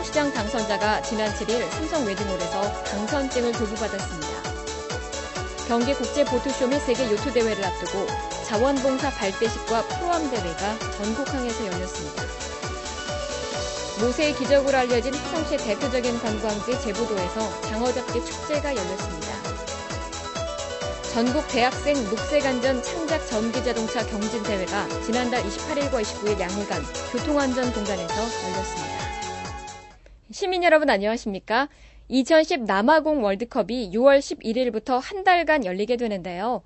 화성시장 당선자가 지난 7일 삼성 웨딩홀에서 당선증을 교부받았습니다. 경기국제보트쇼 및 세계 요트대회를 앞두고 자원봉사 발대식과 프로암대회가 전국항에서 열렸습니다. 모세의 기적으로 알려진 화성시의 대표적인 관광지 제부도에서 장어잡기 축제가 열렸습니다. 전국 대학생 녹색안전 창작 전기자동차 경진대회가 지난달 28일과 29일 양일간 교통안전공단에서 열렸습니다. 시민 여러분 안녕하십니까? 2010 남아공 월드컵이 6월 11일부터 한 달간 열리게 되는데요.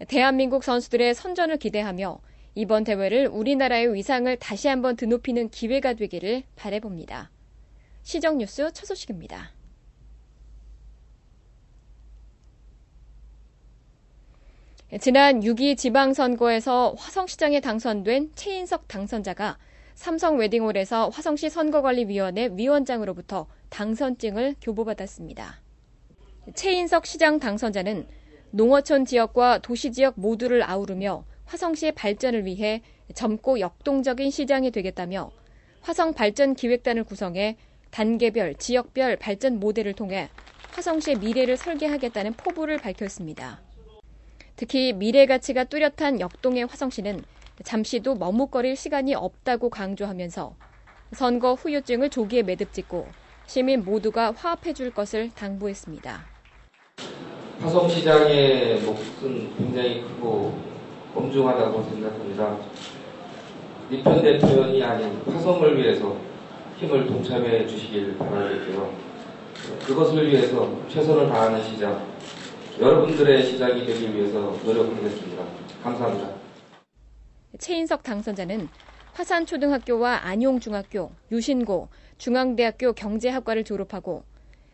대한민국 선수들의 선전을 기대하며 이번 대회를 우리나라의 위상을 다시 한번 드높이는 기회가 되기를 바라봅니다. 시정뉴스 첫 소식입니다. 지난 6.2 지방선거에서 화성시장에 당선된 최인석 당선자가 삼성 웨딩홀에서 화성시 선거관리위원회 위원장으로부터 당선증을 교부받았습니다. 최인석 시장 당선자는 농어촌 지역과 도시 지역 모두를 아우르며 화성시의 발전을 위해 젊고 역동적인 시장이 되겠다며 화성 발전 기획단을 구성해 단계별, 지역별 발전 모델을 통해 화성시의 미래를 설계하겠다는 포부를 밝혔습니다. 특히 미래 가치가 뚜렷한 역동의 화성시는 잠시도 머뭇거릴 시간이 없다고 강조하면서 선거 후유증을 조기에 매듭짓고 시민 모두가 화합해줄 것을 당부했습니다. 화성시장의 몫은 굉장히 크고 엄중하다고 생각합니다. 리편 대표연이 아닌 화성을 위해서 힘을 동참해 주시길 바라겠고요. 그것을 위해서 최선을 다하는 시장, 여러분들의 시장이 되기 위해서 노력하겠습니다. 감사합니다. 최인석 당선자는 화산초등학교와 안용중학교, 유신고, 중앙대학교 경제학과를 졸업하고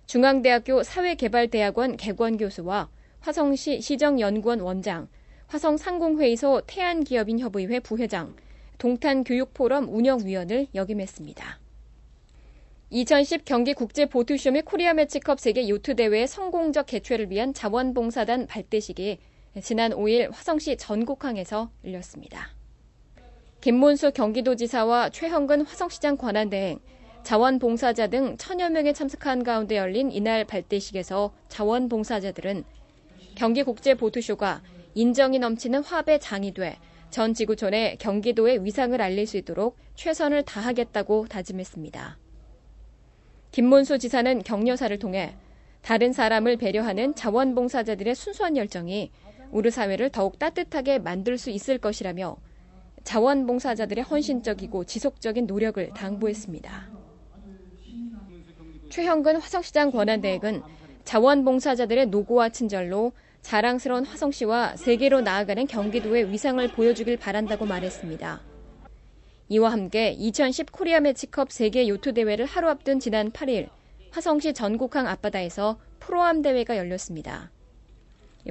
중앙대학교 사회개발대학원 개관교수와 화성시 시정연구원 원장, 화성상공회의소 태안기업인협의회 부회장, 동탄교육포럼 운영위원을 역임했습니다. 2010 경기국제보트쇼 및 코리아매치컵 세계 요트대회의 성공적 개최를 위한 자원봉사단 발대식이 지난 5일 화성시 전국항에서 열렸습니다. 김문수 경기도지사와 최형근 화성시장 권한대행, 자원봉사자 등 1000여 명이 참석한 가운데 열린 이날 발대식에서 자원봉사자들은 경기국제보트쇼가 인정이 넘치는 화합의 장이 돼 전 지구촌에 경기도의 위상을 알릴 수 있도록 최선을 다하겠다고 다짐했습니다. 김문수 지사는 격려사를 통해 다른 사람을 배려하는 자원봉사자들의 순수한 열정이 우리 사회를 더욱 따뜻하게 만들 수 있을 것이라며 자원봉사자들의 헌신적이고 지속적인 노력을 당부했습니다. 최형근 화성시장 권한대행은 자원봉사자들의 노고와 친절로 자랑스러운 화성시와 세계로 나아가는 경기도의 위상을 보여주길 바란다고 말했습니다. 이와 함께 2010 코리아매치컵 세계 요트대회를 하루 앞둔 지난 8일 화성시 전국항 앞바다에서 프로암 대회가 열렸습니다.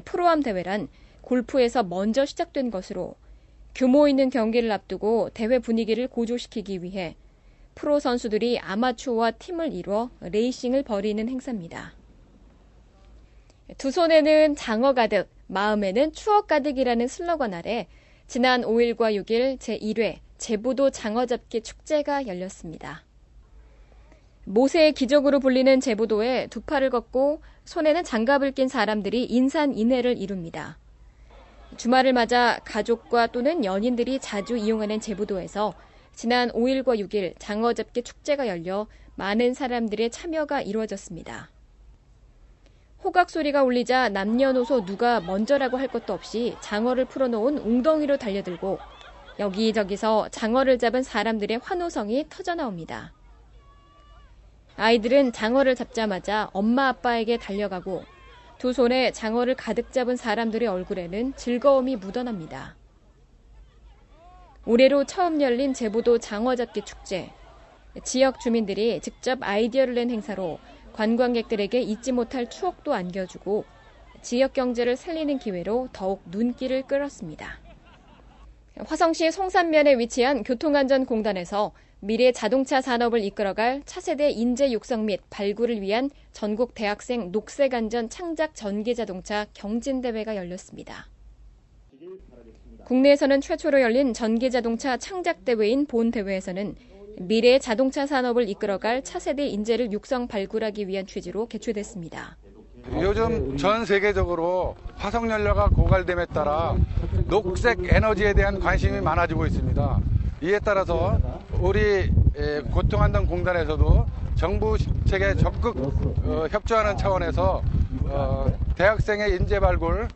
프로암 대회란 골프에서 먼저 시작된 것으로 규모 있는 경기를 앞두고 대회 분위기를 고조시키기 위해 프로 선수들이 아마추어와 팀을 이루어 레이싱을 벌이는 행사입니다. 두 손에는 장어 가득, 마음에는 추억 가득이라는 슬로건 아래 지난 5일과 6일 제1회 제부도 장어잡기 축제가 열렸습니다. 모세의 기적으로 불리는 제부도에 두 팔을 걷고 손에는 장갑을 낀 사람들이 인산인해를 이룹니다. 주말을 맞아 가족과 또는 연인들이 자주 이용하는 제부도에서 지난 5일과 6일 장어잡기 축제가 열려 많은 사람들의 참여가 이루어졌습니다. 호각 소리가 울리자 남녀노소 누가 먼저라고 할 것도 없이 장어를 풀어놓은 웅덩이로 달려들고 여기저기서 장어를 잡은 사람들의 환호성이 터져나옵니다. 아이들은 장어를 잡자마자 엄마 아빠에게 달려가고 두 손에 장어를 가득 잡은 사람들의 얼굴에는 즐거움이 묻어납니다. 올해로 처음 열린 제부도 장어잡기 축제. 지역 주민들이 직접 아이디어를 낸 행사로 관광객들에게 잊지 못할 추억도 안겨주고 지역 경제를 살리는 기회로 더욱 눈길을 끌었습니다. 화성시 송산면에 위치한 교통안전공단에서 미래 자동차 산업을 이끌어갈 차세대 인재 육성 및 발굴을 위한 전국 대학생 녹색안전 창작 전기자동차 경진대회가 열렸습니다. 국내에서는 최초로 열린 전기자동차 창작대회인 본대회에서는 미래의 자동차 산업을 이끌어갈 차세대 인재를 육성 발굴하기 위한 취지로 개최됐습니다. 요즘 전 세계적으로 화석연료가 고갈됨에 따라 녹색 에너지에 대한 관심이 많아지고 있습니다. 이에 따라서 우리 고통안전공단에서도 정부 측에 적극 협조하는 차원에서 대학생의 인재 발굴,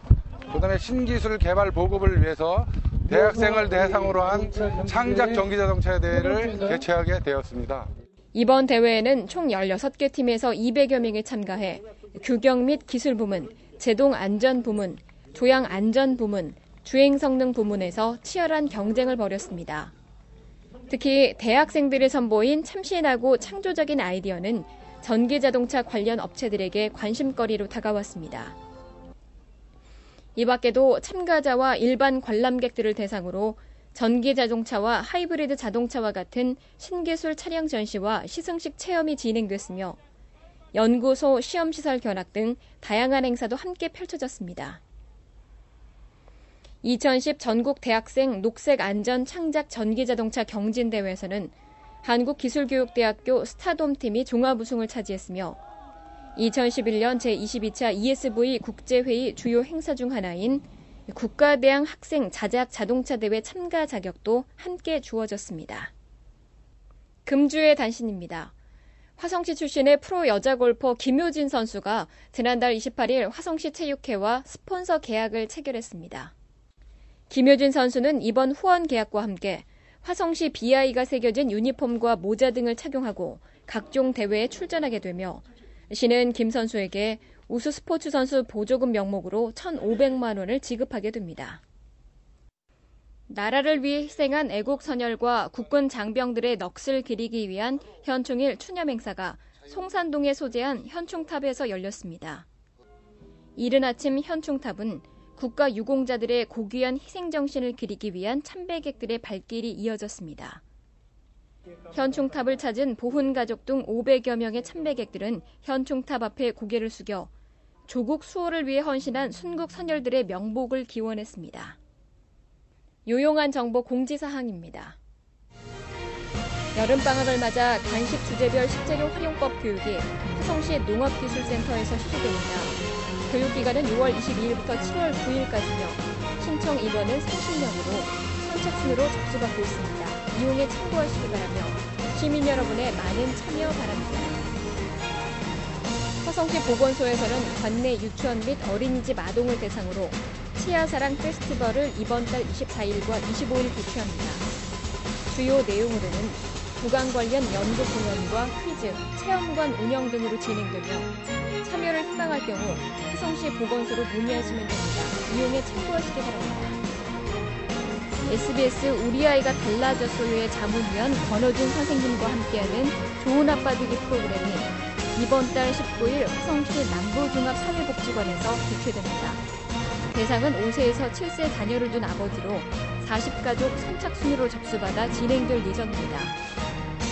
그다음에 신기술 개발 보급을 위해서 대학생을 대상으로 한 창작 전기자동차 대회를 개최하게 되었습니다. 이번 대회에는 총 16개 팀에서 200여 명이 참가해 규격 및 기술 부문, 제동 안전 부문, 조향 안전 부문, 주행 성능 부문에서 치열한 경쟁을 벌였습니다. 특히 대학생들이 선보인 참신하고 창조적인 아이디어는 전기자동차 관련 업체들에게 관심거리로 다가왔습니다. 이 밖에도 참가자와 일반 관람객들을 대상으로 전기자동차와 하이브리드 자동차와 같은 신기술 차량 전시와 시승식 체험이 진행됐으며 연구소, 시험시설 견학 등 다양한 행사도 함께 펼쳐졌습니다. 2010 전국 대학생 녹색 안전 창작 전기자동차 경진대회에서는 한국기술교육대학교 스타돔팀이 종합 우승을 차지했으며 2011년 제22차 ESV 국제회의 주요 행사 중 하나인 국가대항 학생 자작 자동차 대회 참가 자격도 함께 주어졌습니다. 금주의 단신입니다. 화성시 출신의 프로 여자 골퍼 김효진 선수가 지난달 28일 화성시 체육회와 스폰서 계약을 체결했습니다. 김효진 선수는 이번 후원 계약과 함께 화성시 BI가 새겨진 유니폼과 모자 등을 착용하고 각종 대회에 출전하게 되며 시는 김 선수에게 우수 스포츠 선수 보조금 명목으로 1,500만 원을 지급하게 됩니다. 나라를 위해 희생한 애국 선열과 국군 장병들의 넋을 기리기 위한 현충일 추념 행사가 송산동에 소재한 현충탑에서 열렸습니다. 이른 아침 현충탑은 국가 유공자들의 고귀한 희생정신을 기리기 위한 참배객들의 발길이 이어졌습니다. 현충탑을 찾은 보훈 가족 등 500여 명의 참배객들은 현충탑 앞에 고개를 숙여 조국 수호를 위해 헌신한 순국 선열들의 명복을 기원했습니다. 요용한 정보 공지사항입니다. 여름방학을 맞아 간식 주제별 식재료 활용법 교육이 화성시 농업기술센터에서 실시됩니다. 교육기간은 6월 22일부터 7월 9일까지며 신청 인원은 30명으로 선착순으로 접수받고 있습니다. 이용에 참고하시기 바라며 시민 여러분의 많은 참여 바랍니다. 화성시 보건소에서는 관내 유치원 및 어린이집 아동을 대상으로 치아사랑 페스티벌을 이번 달 24일과 25일 개최합니다. 주요 내용으로는 구강 관련 연구 공연과 퀴즈, 체험관 운영 등으로 진행되며 참여를 희망할 경우 화성시 보건소로 문의하시면 됩니다. 이용에 참고하시기 바랍니다. SBS 우리 아이가 달라졌어요의 자문위원 권호준 선생님과 함께하는 좋은 아빠 되기 프로그램이 이번 달 19일 화성시 남부종합사회복지관에서 개최됩니다. 대상은 5세에서 7세 자녀를 둔 아버지로 40가족 선착순으로 접수받아 진행될 예정입니다.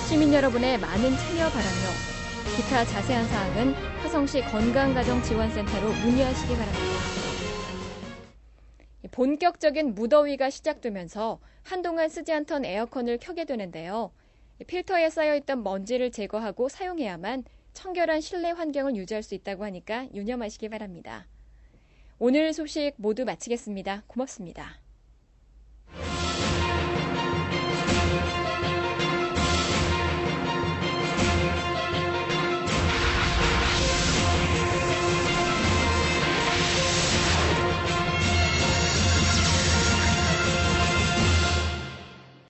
시민 여러분의 많은 참여 바라며 기타 자세한 사항은 화성시 건강가정지원센터로 문의하시기 바랍니다. 본격적인 무더위가 시작되면서 한동안 쓰지 않던 에어컨을 켜게 되는데요. 필터에 쌓여있던 먼지를 제거하고 사용해야만 청결한 실내 환경을 유지할 수 있다고 하니까 유념하시기 바랍니다. 오늘 소식 모두 마치겠습니다. 고맙습니다.